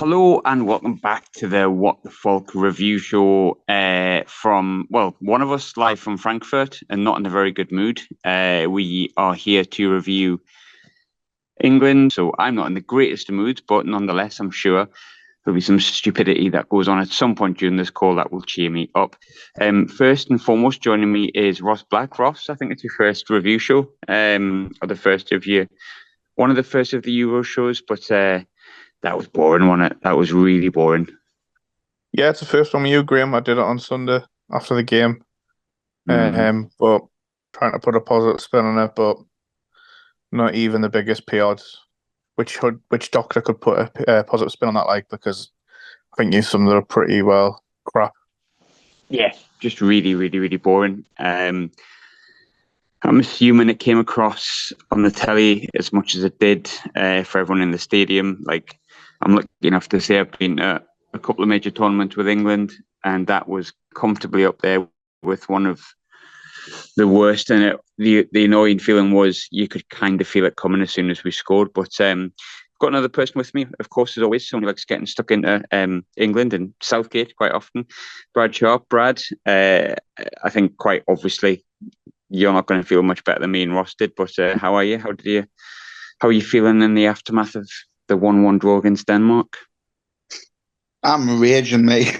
Hello and welcome back to the What the Falk review show one of us live from Frankfurt and not in a very good mood. We are here to review England, so I'm not in the greatest of moods, but nonetheless, I'm sure there'll be some stupidity that goes on at some point during this call that will cheer me up. First and foremost, joining me is Ross Black. Ross, I think it's your first review show, or the first of one of the first of the Euro shows, but that was boring, wasn't it? That was really boring. Yeah, it's the first one with you, Graham. I did it on Sunday after the game. But trying to put a positive spin on it, but not even the biggest PRs. Which doctor could put a positive spin on that, because I think you summed it up pretty well. Crap. Yeah, just really, really, really boring. I'm assuming it came across on the telly as much as it did for everyone in the stadium. I'm lucky enough to say I've been to a couple of major tournaments with England, and that was comfortably up there with one of the worst. And the annoying feeling was you could kind of feel it coming as soon as we scored. But I've got another person with me, of course, as always. Somebody likes getting stuck into England and Southgate quite often. Brad Sharp. Brad, I think quite obviously you're not going to feel much better than me and Ross did. But how are you? How are you feeling in the aftermath of the 1-1 draw against Denmark? I'm raging, mate.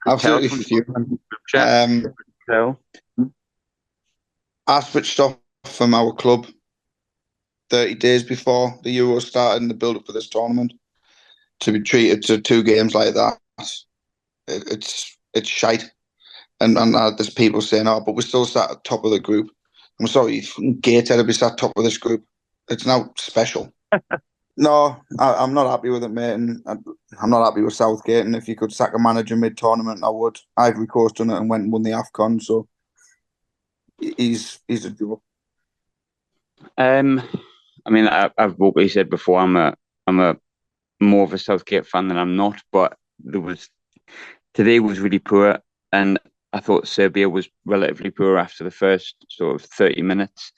Absolutely fuming. I switched off from our club 30 days before the Euro started and the build-up for this tournament. To be treated to two games like that, it's shite. And there's people saying, "Oh, but we're still sat at the top of the group." I'm sorry, Gator to be sat top of this group. It's now special. No, I'm not happy with it, mate. And I'm not happy with Southgate. And if you could sack a manager mid-tournament, I would. Ivory Coast done it and went and won the AFCON. So he's a joke. I mean, I've vocally said before I'm a more of a Southgate fan than I'm not, but today was really poor, and I thought Serbia was relatively poor after the first sort of 30 minutes,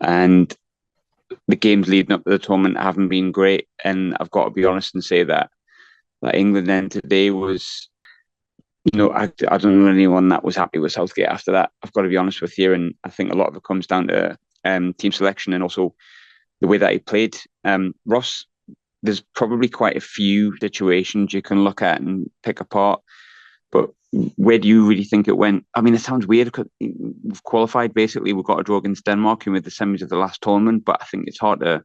and the games leading up to the tournament haven't been great. And I've got to be honest and say that England then today was, I don't know anyone that was happy with Southgate after that. I've got to be honest with you, and I think a lot of it comes down to team selection and also the way that he played. Ross, there's probably quite a few situations you can look at and pick apart, but where do you really think it went? I mean, it sounds weird because we've qualified basically. We've got a draw against Denmark who made the semis of the last tournament, but I think it's hard to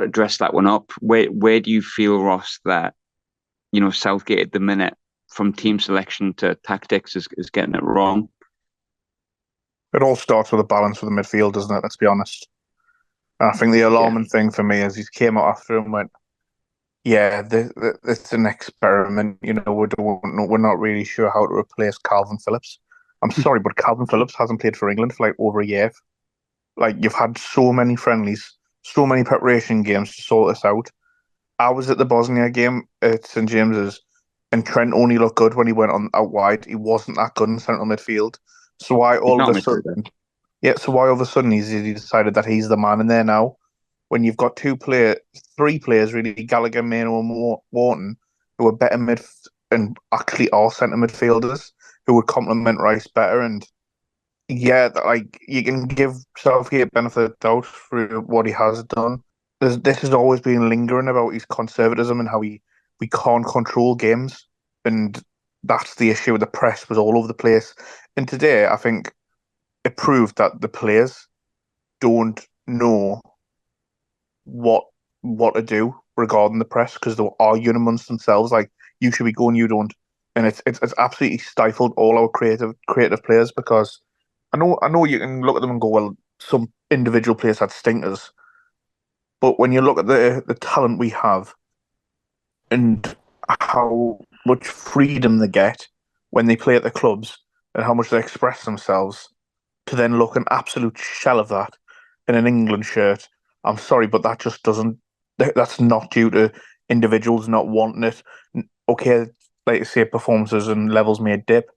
dress that one up. Where do you feel, Ross, that Southgate at the minute, from team selection to tactics, is getting it wrong? It all starts with a balance for the midfield, doesn't it? Let's be honest. And I think the alarming thing for me is he came out after and went, "Yeah, it's an experiment. We're not really sure how to replace Calvin Phillips." I'm sorry, but Calvin Phillips hasn't played for England for over a year. You've had so many friendlies, so many preparation games to sort this out. I was at the Bosnia game at St James's, and Trent only looked good when he went on out wide. He wasn't that good in central midfield. So why all of a sudden? Yeah, so why all of a sudden he decided that he's the man in there now? When you've got three players really, Gallagher, Maino, and Wharton, who are better and actually are centre midfielders who would complement Rice better. And yeah, you can give Southgate benefit of the doubt for what he has done. This has always been lingering about his conservatism and how we can't control games, and that's the issue. The press was all over the place, and today I think it proved that the players don't know what to do regarding the press because they're arguing amongst themselves. You should be going, you don't, and it's absolutely stifled all our creative players. Because I know you can look at them and go, well, some individual players had stinkers, but when you look at the talent we have and how much freedom they get when they play at the clubs and how much they express themselves, to then look an absolute shell of that in an England shirt, I'm sorry, but that just doesn't. That's not due to individuals not wanting it. Okay, like you say, performances and levels may dip,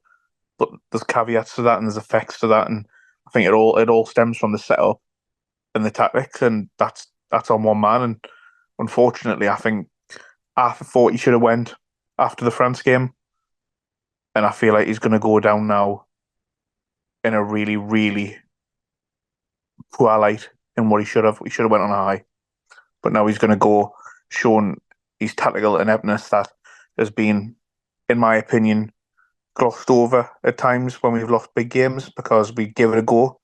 but there's caveats to that and there's effects to that, and I think it all stems from the setup and the tactics, and that's on one man. And unfortunately, I think I thought he should have went after the France game, and I feel like he's going to go down now in a really, really poor light in what he should have. He should have went on a high, but now he's going to go showing his tactical ineptness that has been, in my opinion, glossed over at times when we've lost big games because we give it a go.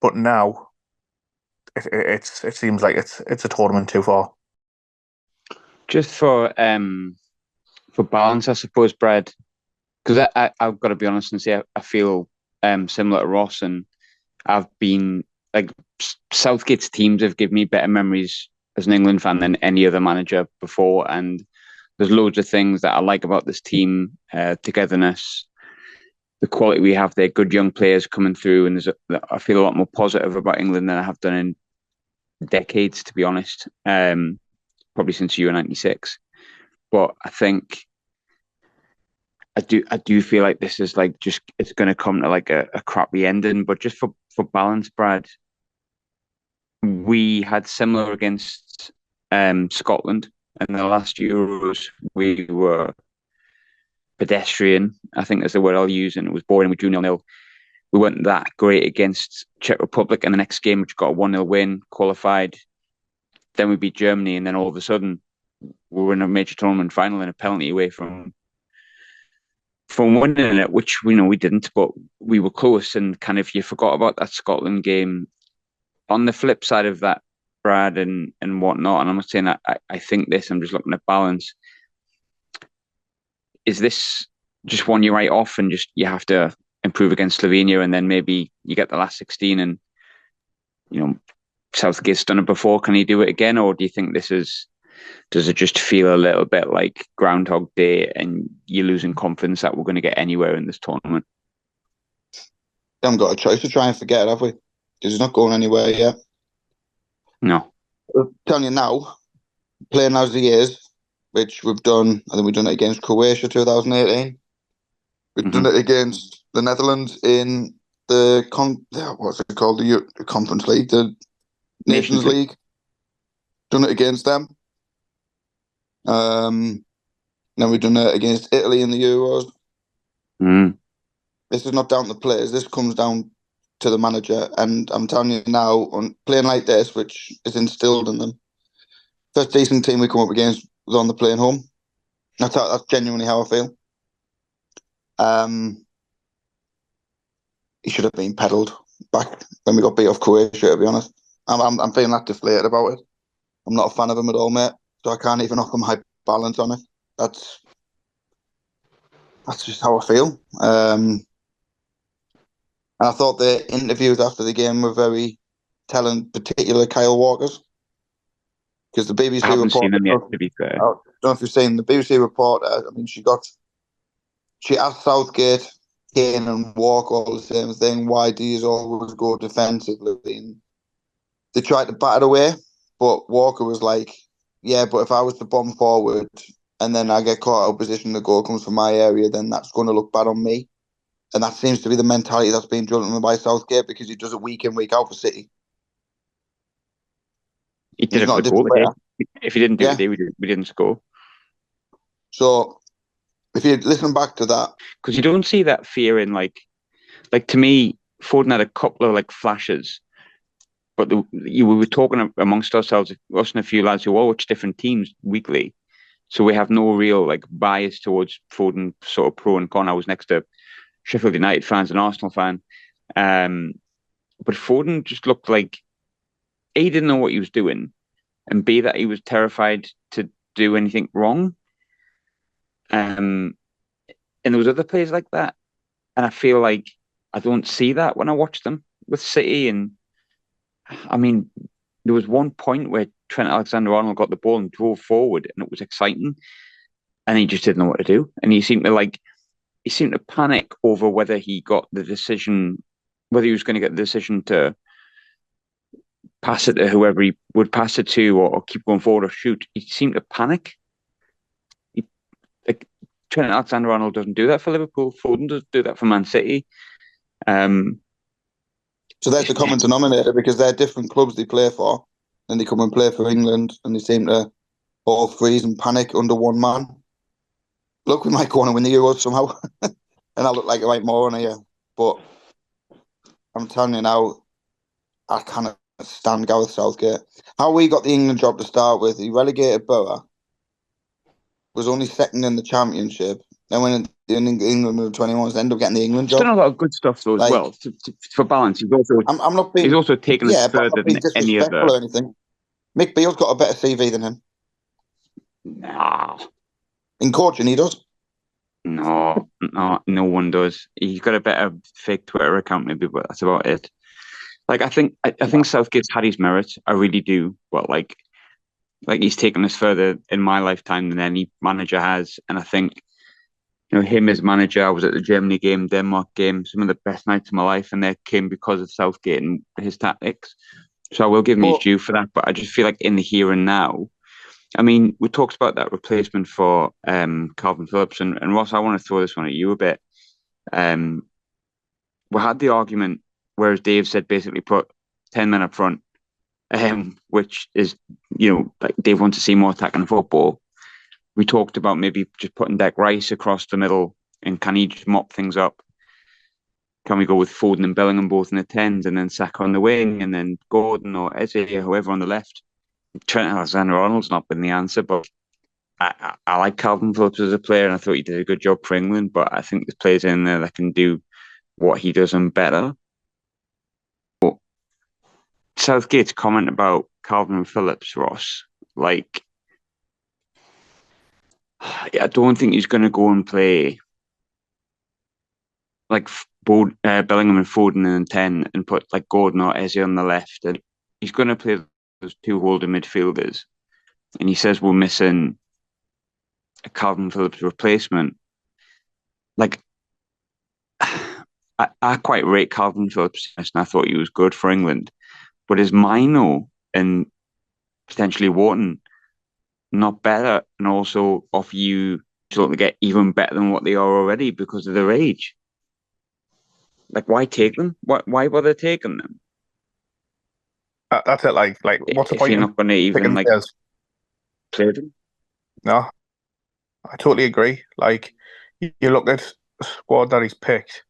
But now it seems like it's a tournament too far. Just for balance, I suppose, Brad, because I've got to be honest and say I feel similar to Ross, and I've been like Southgate's teams have given me better memories as an England fan than any other manager before, and there's loads of things that I like about this team, togetherness, the quality we have there, good young players coming through, and I feel a lot more positive about England than I have done in decades, to be honest. Probably since Euro '96, but I think I do feel like this is like just it's going to come to like a crappy ending. But just for balance, Brad, we had similar against Scotland in the last Euros. We were pedestrian, I think is the word I'll use, and it was boring. We drew 0-0. We weren't that great against Czech Republic in the next game, which got a 1-0 win, qualified. Then we beat Germany, and then all of a sudden we were in a major tournament final and a penalty away from winning it, which we know we didn't, but we were close. And kind of you forgot about that Scotland game. On the flip side of that, Brad and whatnot, and I'm not saying that I think this, I'm just looking at balance. Is this just one you write off and just you have to improve against Slovenia, and then maybe you get the last 16 and, you know, Southgate's done it before, can he do it again? Or do you think does it just feel a little bit like Groundhog Day and you're losing confidence that we're going to get anywhere in this tournament? We haven't got a choice to try and forget it, have we? Because it's not going anywhere yet. No. I'm telling you now, playing as he is, which we've done, I think we've done it against Croatia 2018. We've done it against the Netherlands in the what's it called? The Conference League, the Nations League. Done it against them. Then we've done it against Italy in the Euros. This is not down to the players. This comes down to the manager. And I'm telling you now, on playing like this, which is instilled in them, first decent team we come up against was on the plane home. That's genuinely how I feel. He should have been pedalled back when we got beat off Croatia, to be honest. I'm feeling that deflated about it. I'm not a fan of him at all, mate. So I can't even offer my balance on it. That's just how I feel. And I thought the interviews after the game were very telling, particularly Kyle Walker's. Because the BBC I haven't reporter, seen them yet, to be fair. I don't know if you've seen the BBC reporter. I mean, she asked Southgate, Kane and Walker all the same thing. Why do you always go defensively? And they tried to bat it away, but Walker was like, yeah, but if I was to bomb forward and then I get caught out of position, the goal comes from my area, then that's going to look bad on me. And that seems to be the mentality that's being drilled in by Southgate, because he does it week in, week out for City. He did it for the goal today. If he didn't do it today, we didn't score. So if you listen back to that, because you don't see that fear in like to me, Foden had a couple of like flashes, but we were talking amongst ourselves, us and a few lads who all watch different teams weekly, so we have no real like bias towards Foden, sort of pro and con. I was next to Sheffield United fans and Arsenal fan, but Foden just looked like A, he didn't know what he was doing, and B, that he was terrified to do anything wrong. And there was other players like that, and I feel like I don't see that when I watch them with City. And I mean, there was one point where Trent Alexander-Arnold got the ball and drove forward, and it was exciting, and he just didn't know what to do. And he seemed to panic over whether he got the decision, whether he was going to get the decision to pass it to whoever he would pass it to, or keep going forward or shoot. He seemed to panic. Trent Alexander-Arnold doesn't do that for Liverpool. Foden doesn't do that for Man City. So there's the common denominator, because they're different clubs they play for, and they come and play for England, and they seem to all freeze and panic under one man. Look, we might go on and win the Euros somehow. And I look like a right moron here. But I'm telling you now, I cannot stand Gareth Southgate. How we got the England job to start with, he relegated Borough, was only second in the Championship. Then when in England with 21s, ended up getting the England He's job. done a lot of good stuff though as well. For balance, I'm not being. he's also taken us Yeah, but I'm further not being than any disrespectful other. or anything. Mick Beale's got a better CV than him. Nah, In coaching, he does. no one does. He's got a better fake Twitter account maybe, but that's about it. Like I think Southgate's had his merits. I really do. But like he's taken us further in my lifetime than any manager has. And I think, him as manager, I was at the Germany game, Denmark game, some of the best nights of my life, and they came because of Southgate and his tactics. So I will give him his due for that. But I just feel like in the here and now, I mean, we talked about that replacement for Calvin Phillips, and Ross, I want to throw this one at you a bit. We had the argument, whereas Dave said basically put 10 men up front, which is, like Dave wants to see more attacking football. We talked about maybe just putting Declan Rice across the middle, and can he just mop things up? Can we go with Foden and Bellingham both in the 10s, and then Saka on the wing, and then Gordon or Eze or whoever on the left? Trent Alexander-Arnold's not been the answer, but I like Calvin Phillips as a player, and I thought he did a good job for England, but I think there's players in there that can do what he does and better. But Southgate's comment about Calvin Phillips, Ross, like, I don't think he's going to go and play like Bellingham and Foden in 10 and put like Gordon or Eze on the left. And he's going to play those two holding midfielders. And he says we're missing a Calvin Phillips replacement. Like, I quite rate Calvin Phillips, and I thought he was good for England. But is Mino and potentially Wharton not better, and also offer you to get even better than what they are already because of their age? Like, why take them? Why bother taking them? That's it. Like, what's the if point? You're not going to even like play them. No, I totally agree. Like, you look at the squad that he's picked,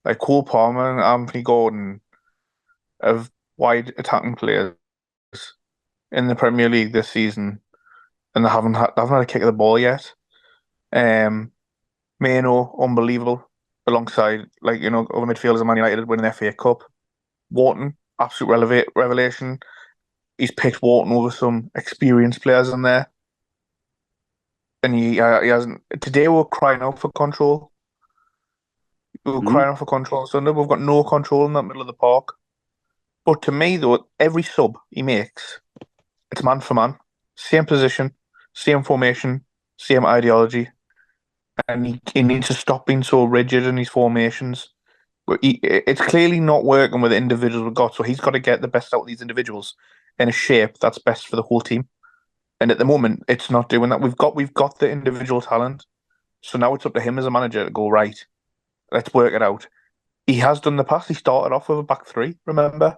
like Cole Palmer and Anthony Gordon have wide attacking players in the Premier League this season, and they haven't had a kick of the ball yet. Mano, unbelievable, alongside other midfielders of Man United winning the FA Cup. Wharton, absolute revelation. He's picked Wharton over some experienced players in there, and he hasn't. Today we're crying out for control. We're crying out for control on Sunday. We've got no control in that middle of the park. But to me, though, every sub he makes, it's man for man, same position, same formation, same ideology, and he needs to stop being so rigid in his formations. But it's clearly not working with the individuals we've got, so he's got to get the best out of these individuals in a shape that's best for the whole team. And at the moment, it's not doing that. We've got the individual talent, so now it's up to him as a manager to go, right, let's work it out. He has done the past. He started off with a back three, remember?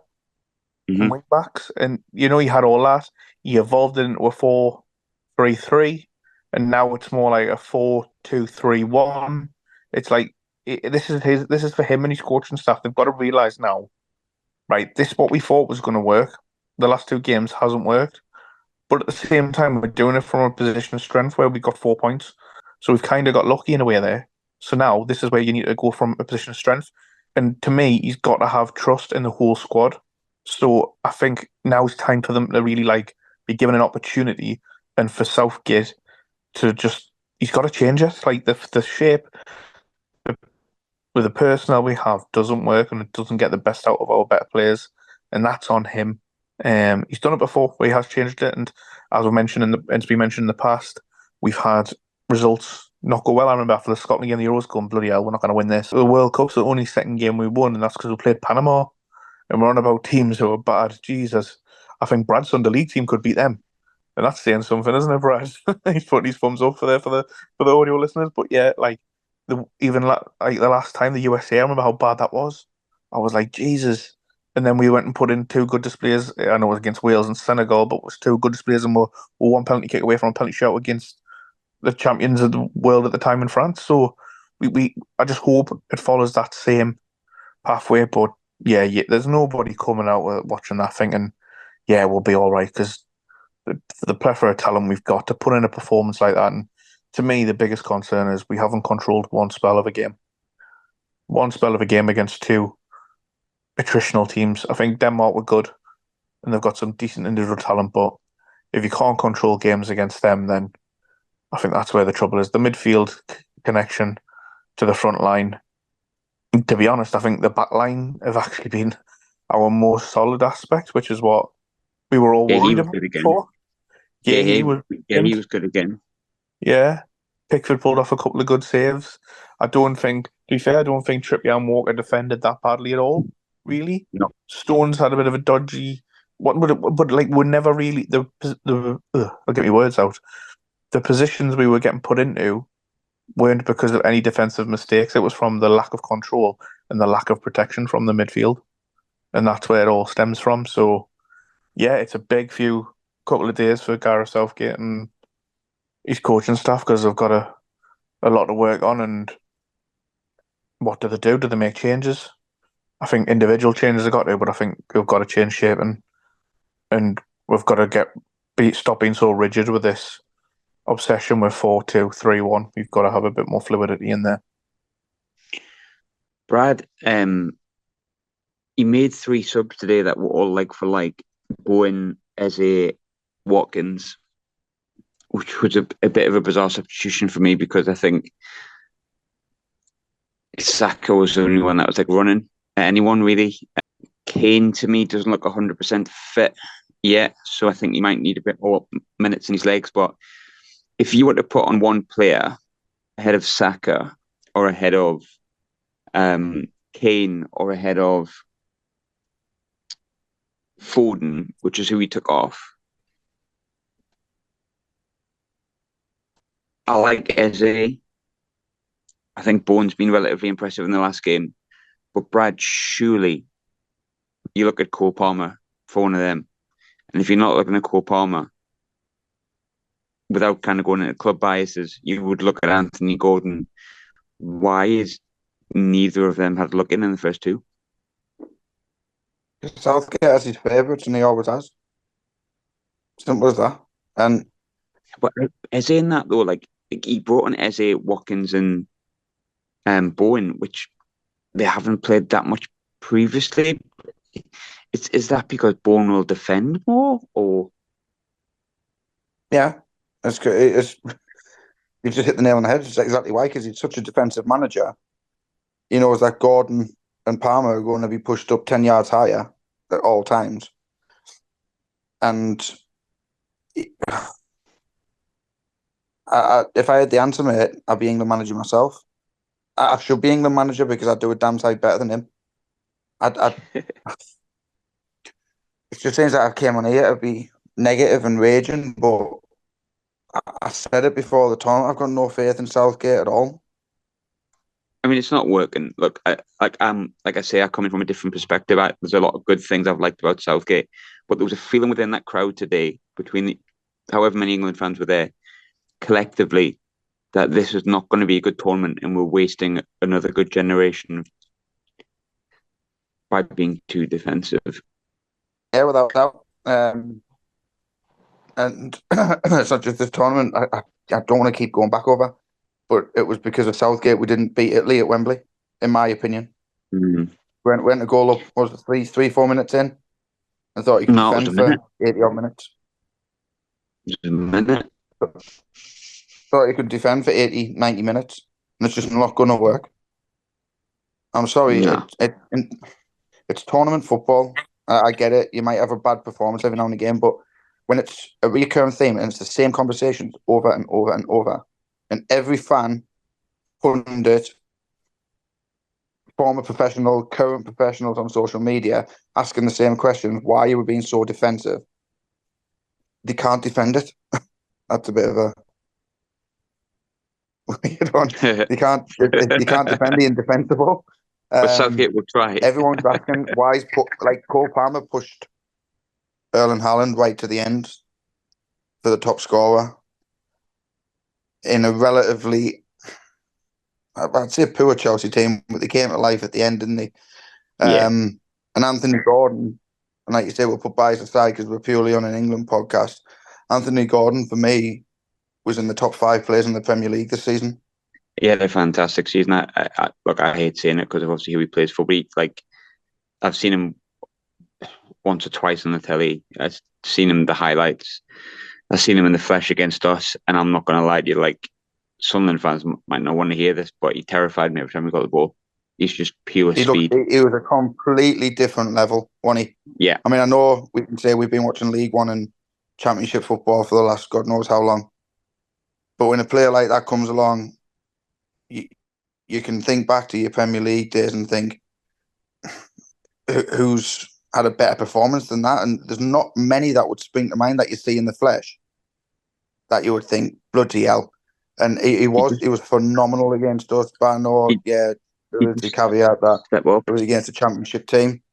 And wing backs, and he had all that. He evolved into a 4-3-3, and now it's more like a 4-2-3-1. It's like this is for him and his coaching staff. They've got to realize now, right? This is what we thought was going to work. The last two games hasn't worked, but at the same time, we're doing it from a position of strength where we got 4 points. So we've kind of got lucky in a way there. So now this is where you need to go from a position of strength. And to me, he's got to have trust in the whole squad. So I think now it's time for them to really be given an opportunity, and for Southgate to he's got to change it. Like the shape with the personnel we have doesn't work, and it doesn't get the best out of our better players, and that's on him. He's done it before, where he has changed it, and as we mentioned it's been mentioned in the past, we've had results not go well. I remember after the Scotland game, the Euros, going, bloody hell, we're not going to win this. The World Cup's the only second game we won, and that's because we played Panama. And we're on about teams who are bad. Jesus, I think Brad's Sunday League team could beat them, and that's saying something, isn't it, Brad? He's putting his thumbs up for the audio listeners. But yeah, the last time the USA, I remember how bad that was. I was like, Jesus, and then we went and put in two good displays. I know it was against Wales and Senegal, but it was two good displays, and we're one penalty kick away from a penalty shootout against the champions of the world at the time in France. So I just hope it follows that same pathway. But yeah, there's nobody coming out watching that thinking, yeah, we'll be all right, because the plethora of talent we've got to put in a performance like that. And to me, the biggest concern is we haven't controlled one spell of a game. One spell of a game against two attritional teams. I think Denmark were good and they've got some decent individual talent, but if you can't control games against them, then I think that's where the trouble is. The midfield connection to the front line. To be honest, I think the back line have actually been our most solid aspect, which is what we were all worried about before. Yeah, he was good again. Yeah. Pickford pulled off a couple of good saves. To be fair, I don't think Trippier and Walker defended that badly at all, really. No. Stones had a bit of a dodgy... But like, we're never really... I'll get my words out. The positions we were getting put into weren't because of any defensive mistakes. It was from the lack of control and the lack of protection from the midfield. And that's where it all stems from. So, yeah, it's a big couple of days for Gareth Southgate and his coaching staff, because they've got a lot to work on. And what do they do? Do they make changes? I think individual changes have got to, but I think we've got to change shape, and we've got to stop being so rigid with this obsession with 4-2-3-1. We've got to have a bit more fluidity in there. Brad, he made 3 subs today that were all like for like. Bowen, Eze, Watkins, which was a bit of a bizarre substitution for me, because I think Saka was the only one that was like running at anyone really. Kane to me doesn't look 100% fit yet, so I think he might need a bit more minutes in his legs. But if you were to put on one player ahead of Saka, or ahead of Kane, or ahead of Foden, which is who he took off, I like Eze. I think Bowen's been relatively impressive in the last game. But Brad, surely you look at Cole Palmer for one of them. And if you're not looking at Cole Palmer, without kind of going into club biases, you would look at Anthony Gordon. Why is neither of them had a look in the first two? Southgate has his favourites, and he always has. Simple as that. But Eze in that though, like he brought in Eze, Watkins, and Bowen, which they haven't played that much previously. Is that because Bowen will defend more, or? Yeah, it's you've just hit the nail on the head. It's exactly why, because he's such a defensive manager. He knows that Gordon and Palmer are going to be pushed up 10 yards higher at all times. And if I had the answer, mate, I'd be England manager myself. I should be England manager because I'd do a damn sight better than him. It just seems like I came on here to be negative and raging, but I said it before the tournament. I've got no faith in Southgate at all. I mean, it's not working. Look, like I say, I'm coming from a different perspective. There's a lot of good things I've liked about Southgate, but there was a feeling within that crowd today, between however many England fans were there, collectively, that this is not going to be a good tournament, and we're wasting another good generation by being too defensive. Yeah, without doubt. And it's not just this tournament. I don't want to keep going back over, but it was because of Southgate we didn't beat Italy at Wembley, in my opinion. Mm-hmm. Went a goal up, was it 3-4 minutes in? I thought he could defend for 80 odd minutes. It was a minute. Thought he could defend for 80, 90 minutes, and it's just not going to work. I'm sorry, No. it's tournament football. I get it. You might have a bad performance every now and again, but when it's a recurring theme and it's the same conversations over and over and over, and every fan, pundit, former professional, current professionals on social media asking the same question: why are we being so defensive? They can't defend it. That's a bit of a you can't defend the indefensible. But Southgate will try. Everyone's asking why he's Cole Palmer pushed Erling Haaland right to the end for the top scorer in a relatively, I'd say, poor Chelsea team, but they came to life at the end, didn't they? Yeah. And Anthony Gordon, and like you say, we'll put bias aside because we're purely on an England podcast. Anthony Gordon, for me, was in the top 5 players in the Premier League this season. Yeah, they're fantastic season. Look, I hate saying it because of obviously who he plays for, but I've seen him once or twice on the telly. I've seen him the highlights. I've seen him in the flesh against us, and I'm not going to lie to you. Sunderland fans might not want to hear this, but he terrified me every time he got the ball. He's just pure speed. He was a completely different level, wasn't he? Yeah. I mean, I know we can say we've been watching League One and Championship football for the last God knows how long, but when a player like that comes along, you can think back to your Premier League days and think, who's had a better performance than that? And there's not many that would spring to mind that you see in the flesh that you would think, bloody hell. And he was phenomenal against us. But I know, there is the caveat that it was against a Championship team.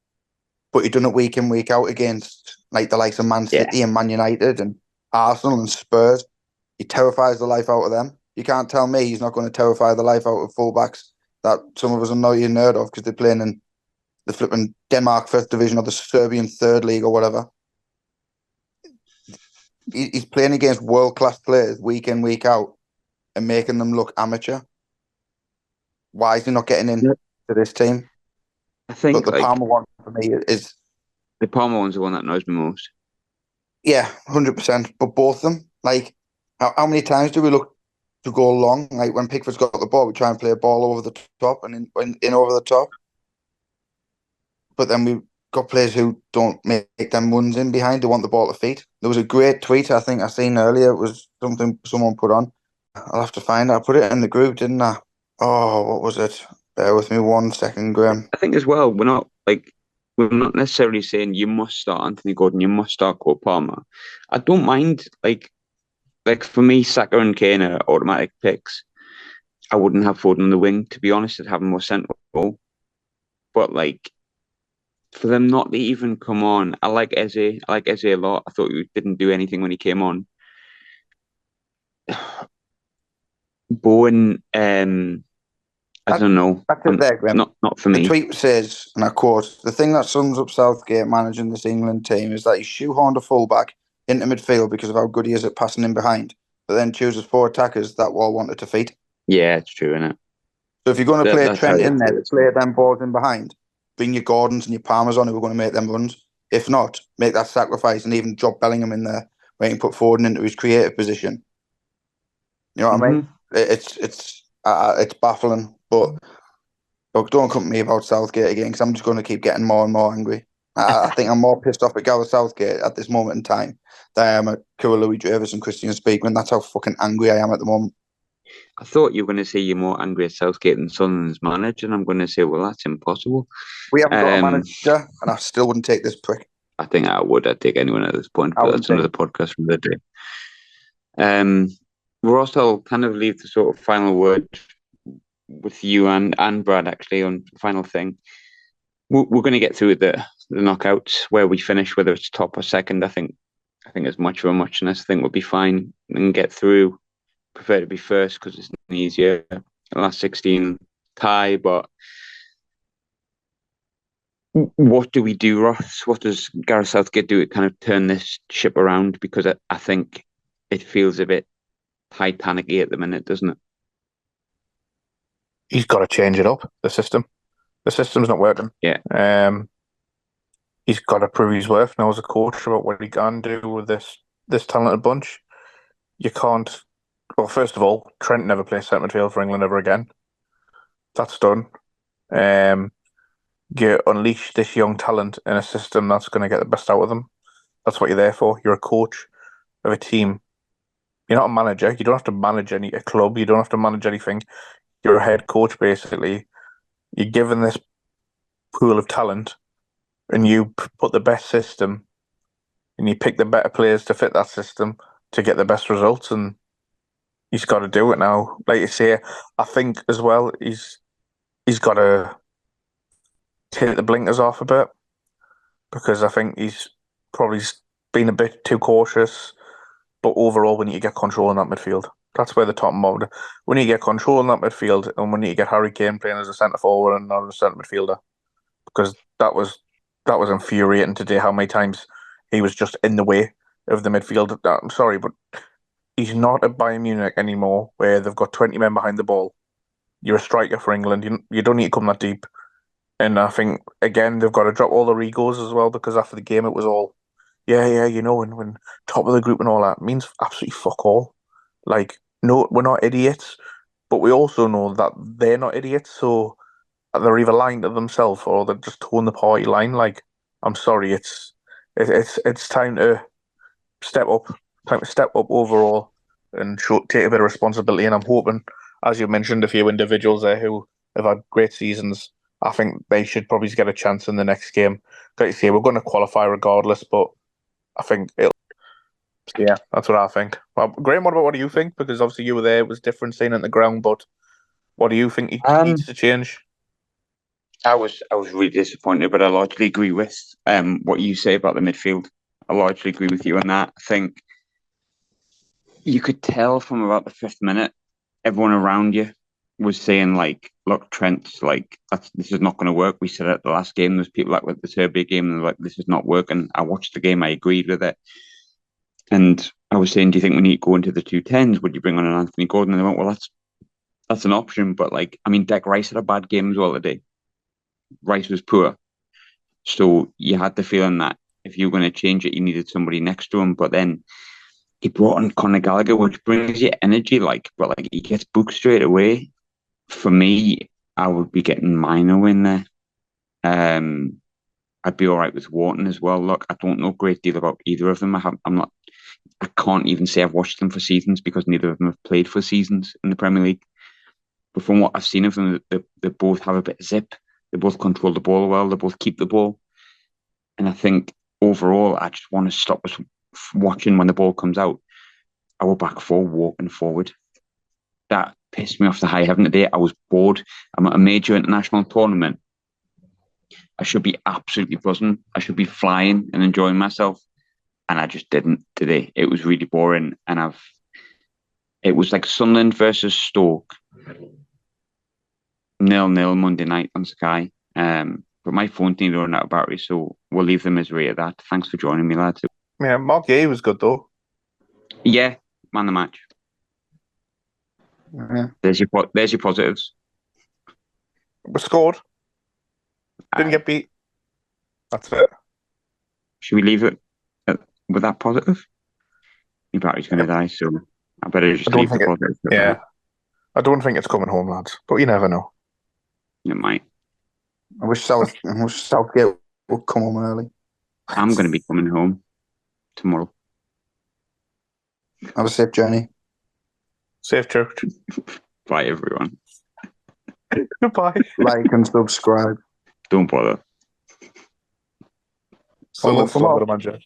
But he done it week in, week out against the likes of Man City and Man United and Arsenal and Spurs. He terrifies the life out of them. You can't tell me he's not going to terrify the life out of fullbacks that some of us are not even heard of because they're playing in the flipping Denmark First Division or the Serbian Third League or whatever. He's playing against world-class players week in, week out and making them look amateur. Why is he not getting in to this team? I think the Palmer one for me is... The Palmer one's the one that annoys me most. Yeah, 100%. But both of them, how many times do we look to go long? When Pickford's got the ball, we try and play a ball over the top and in over the top. But then we've got players who don't make them runs in behind. They want the ball to feet. There was a great tweet I think I seen earlier. It was something someone put on. I'll have to find it. I put it in the group, didn't I? Oh, what was it? Bear with me 1 second, Graham. I think as well, we're not necessarily saying you must start Anthony Gordon, you must start Cole Palmer. I don't mind, for me, Saka and Kane are automatic picks. I wouldn't have Foden on the wing, to be honest. I'd have him more central. But, for them not to even come on, I like Eze. I like Eze a lot. I thought he didn't do anything when he came on. Bowen, I don't know. That's it there, Graham. Not for me. The tweet says, and I quote, "The thing that sums up Southgate managing this England team is that he shoehorned a fullback into midfield because of how good he is at passing in behind, but then chooses 4 attackers that all want to defeat." Yeah, it's true, isn't it? So if you're going to play Trent in there, play them balls in behind, bring your Gordons and your Palmers on who are going to make them runs. If not, make that sacrifice and even drop Bellingham in there where you can put Foden into his creative position. You know what I mean? It's baffling, but look, don't come to me about Southgate again because I'm just going to keep getting more and more angry. I think I'm more pissed off at Gareth Southgate at this moment in time than I am at Kira Louis Davis and Christian Speakman. That's how fucking angry I am at the moment. I thought you were going to say you're more angry at Southgate than Sunderland's manager, and I'm going to say, well, that's impossible. We haven't got a manager, and I still wouldn't take this prick. I think I would. I'd take anyone at this point, but that's another podcast from the day. We're also kind of leave the sort of final word with you and Brad, actually, on the final thing. We're going to get through the knockouts where we finish, whether it's top or second. I think as much of a muchness, I think we'll be fine and get through. Prefer to be first because it's easier. The last 16 tie, but what do we do, Ross? What does Gareth Southgate do to kind of turn this ship around? Because I think it feels a bit Titanic-y at the minute, doesn't it? He's got to change it up, the system. The system's not working. Yeah. He's got to prove his worth now as a coach about what he can do with this talented bunch. You can't... Well, first of all, Trent never plays centre midfield for England ever again. That's done. You unleash this young talent in a system that's going to get the best out of them. That's what you're there for. You're a coach of a team. You're not a manager. You don't have to manage a club. You don't have to manage anything. You're a head coach, basically. You're given this pool of talent and you put the best system and you pick the better players to fit that system to get the best results, and he's got to do it now. Like you say, I think as well, he's got to take the blinkers off a bit, because I think he's probably been a bit too cautious. But overall, we need to get control in that midfield. That's where the top and bottom. We need to get control in that midfield, and we need to get Harry Kane playing as a centre forward and not as a centre midfielder, because that was infuriating today. How many times he was just in the way of the midfield. I'm sorry, but he's not at Bayern Munich anymore, where they've got 20 men behind the ball. You're a striker for England. You don't need to come that deep. And I think, again, they've got to drop all their egos as well, because after the game, it was all, yeah, when top of the group and all that means absolutely fuck all. Like, no, we're not idiots, but we also know that they're not idiots, so they're either lying to themselves or they're just towing the party line. Like, I'm sorry, it's time to step up, overall and take a bit of responsibility. And I'm hoping, as you mentioned, a few individuals there who have had great seasons, I think they should probably get a chance in the next game. Like you say, we're going to qualify regardless, but I think yeah, that's what I think. Well, Graham, what do you think? Because obviously you were there, it was different seeing it on the ground, but what do you think needs to change? I was really disappointed, but I largely agree with what you say about the midfield. I largely agree with you on that. I think you could tell from about the 5th minute, everyone around you was saying, like, look, Trent's like, this is not going to work. We said it at the last game. There's people like with the Serbia game, and they're like, this is not working. I watched the game. I agreed with it. And I was saying, do you think we need to go into the 2-10s? Would you bring on an Anthony Gordon? And they went, well, that's an option. But, like, I mean, Declan Rice had a bad game as well today. Rice was poor. So you had the feeling that if you were going to change it, you needed somebody next to him. But then he brought on Conor Gallagher, which brings you energy, but he gets booked straight away. For me, I would be getting Mino in there. I'd be all right with Wharton as well. Look, I don't know a great deal about either of them. I can't even say I've watched them for seasons, because neither of them have played for seasons in the Premier League. But from what I've seen of them, they both have a bit of zip. They both control the ball well. They both keep the ball. And I think overall, I just want to stop us watching when the ball comes out. Our back four walking forward. That pissed me off the high heaven today. I was bored. I'm at a major international tournament. I should be absolutely buzzing. I should be flying and enjoying myself. And I just didn't today. It was really boring. And it was like Sunderland versus Stoke. 0-0 Monday night on Sky. But my phone needed to run out of battery, so we'll leave the misery at that. Thanks for joining me, lads. Yeah, Mark Gay was good though. Yeah, man the match. Yeah. There's your positives. We scored. Didn't get beat. That's it. Should we leave it with that positive? Your battery's going to die, so I better just leave the positive. Yeah. I don't think it's coming home, lads, but you never know. It might. I wish Southgate would come home early. I'm going to be coming home tomorrow. Have a safe journey. Safe church. Bye, everyone. Goodbye. Like and subscribe. Don't bother. Follow the manager.